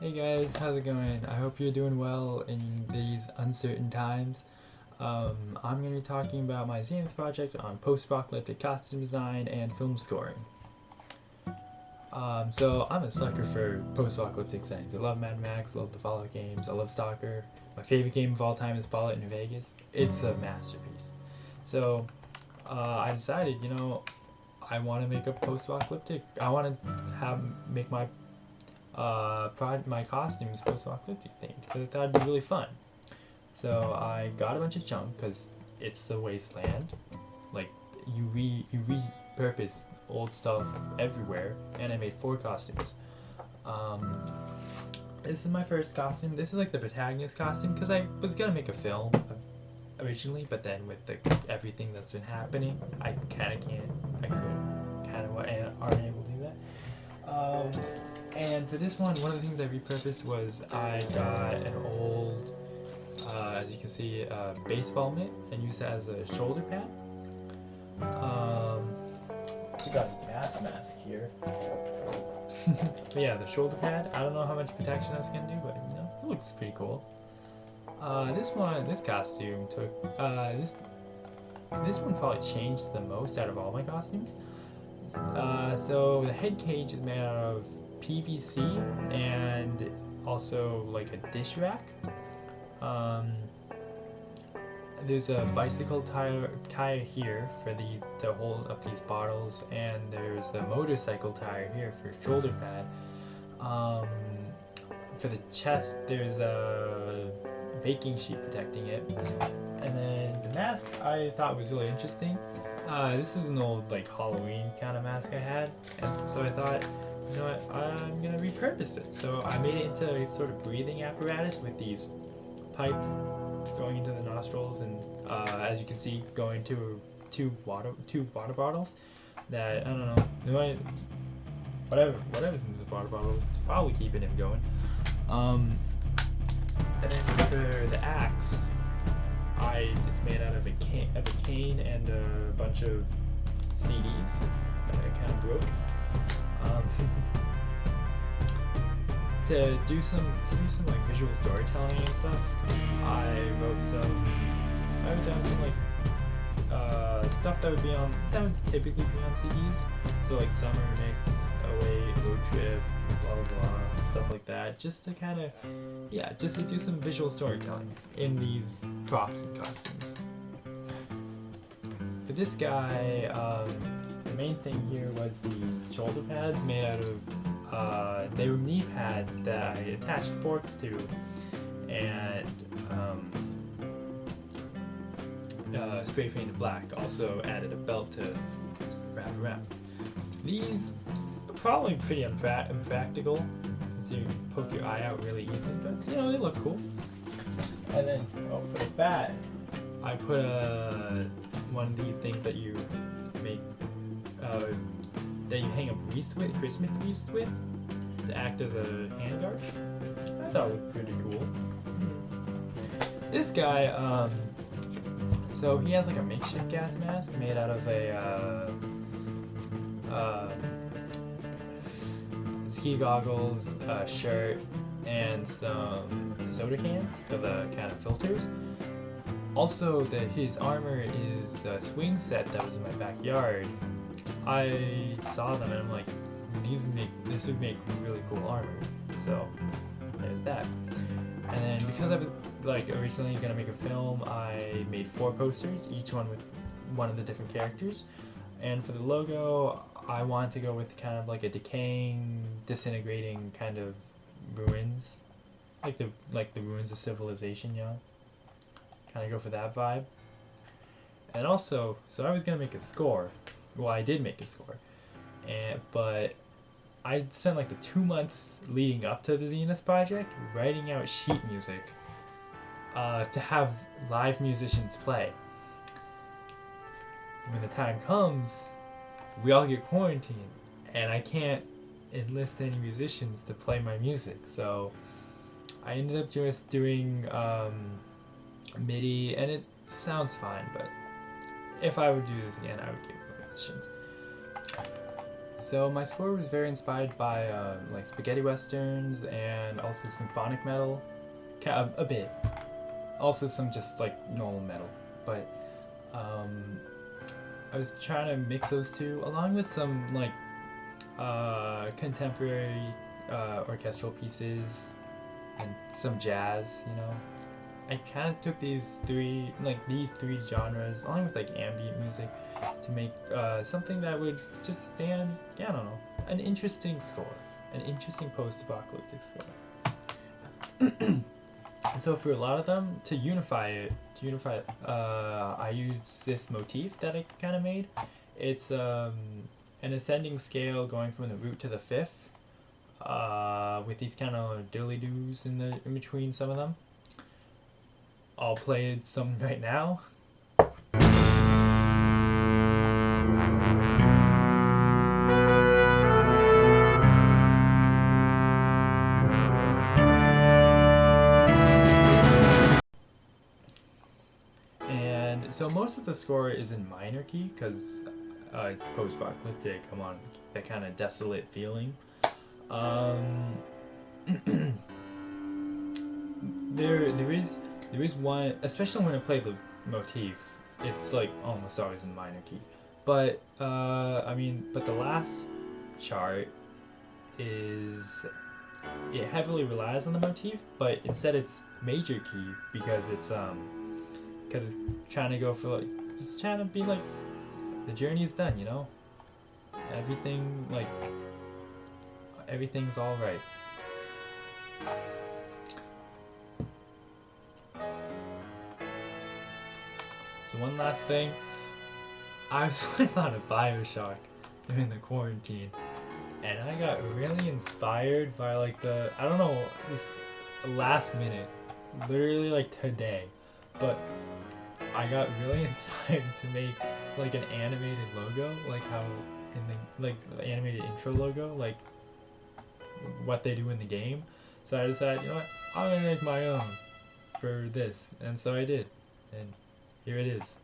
Hey guys, how's it going? I hope you're doing well in these uncertain times. I'm going to be talking about my Zenith project on post-apocalyptic costume design and film scoring. So I'm a sucker for post-apocalyptic settings. I love Mad Max, love the Fallout games, I love Stalker. My favorite game of all time is Fallout New Vegas. It's a masterpiece. So I decided, I want to make a post-apocalyptic. I want to make my costumes post-apocalyptic themed because I thought it'd be really fun. So I got a bunch of junk because it's a wasteland. Like you repurpose old stuff everywhere, and I made 4 costumes. Um, this is my first costume. This is like the protagonist costume because I was gonna make a film originally, but then with everything that's been happening, I kind of can't. I could kind of aren't able to do that. And for this one of the things I repurposed was I got an old, as you can see, baseball mitt and used it as a shoulder pad. We got a gas mask here. But yeah, the shoulder pad. I don't know how much protection that's gonna do, but it looks pretty cool. This costume took, this one probably changed the most out of all my costumes. So the head cage is made out of PVC and also like a dish rack. There's a bicycle tire here for the hold of these bottles, and there's a motorcycle tire here for shoulder pad. For the chest, there's a baking sheet protecting it, and then the mask I thought was really interesting. This is an old like Halloween kind of mask I had, and so I thought, you know what, I'm gonna repurpose it. So I made it into a sort of breathing apparatus with these pipes going into the nostrils, and as you can see, going to two water bottles. That I don't know, whatever's in the water bottles, is probably keeping him going. And then for the axe, it's made out of a cane and a bunch of CDs that I kind of broke. Um, to do some like visual storytelling and stuff, I wrote down some like stuff that would typically be on CDs. So like summer mix, away, road trip, blah blah blah, stuff like that. Just to do some visual storytelling in these props and costumes. For this guy, the main thing here was these shoulder pads made out of, they were knee pads that I attached forks to, and spray painted black. Also added a belt to wrap around. These are probably pretty impractical because you poke your eye out really easily, but they look cool. And then for the bat, I put one of these things that you make, that you hang a Christmas wreath with, to act as a handguard. I thought it looked pretty cool. This guy, so he has like a makeshift gas mask made out of a ski goggles, a shirt, and some soda cans for the kind of filters. Also, his armor is a swing set that was in my backyard. I saw them and I'm like, this would make really cool armor. So there's that. And then because I was like originally gonna make a film, I made 4 posters, each one with one of the different characters. And for the logo, I wanted to go with kind of like a decaying, disintegrating kind of ruins, like the ruins of civilization, kind of go for that vibe. And also, so I was gonna make a score. Well, I did make a score, but I spent like the 2 months leading up to the Zenith project writing out sheet music to have live musicians play. When the time comes, we all get quarantined, and I can't enlist any musicians to play my music. So I ended up just doing MIDI, and it sounds fine, but if I would do this again, I would get musicians. So my score was very inspired by like spaghetti westerns and also symphonic metal, a bit. Also some just like normal metal, but I was trying to mix those two along with some like contemporary orchestral pieces and some jazz. I kind of took these three genres along with like ambient music to make something that would just stand, I don't know, an interesting score, an interesting post-apocalyptic score. So for a lot of them, to unify it, I use this motif that I kind of made. It's an ascending scale going from the root to the fifth, with these kind of diddly-doos in between some of them. I'll play some right now. And so most of the score is in minor key because it's post-apocalyptic. I want that kind of desolate feeling. There is one, especially when I play the motif, it's like almost always in minor key. But but the last chart is, it heavily relies on the motif, but instead it's major key because it's trying to go for it's trying to be like the journey is done, everything's all right. So one last thing, I was playing a lot of Bioshock during the quarantine, and I got really inspired by just last minute, literally like today, but I got really inspired to make like an animated logo, like how in the animated intro logo, like what they do in the game. So I decided, I'm gonna make my own for this, and so I did, and here it is.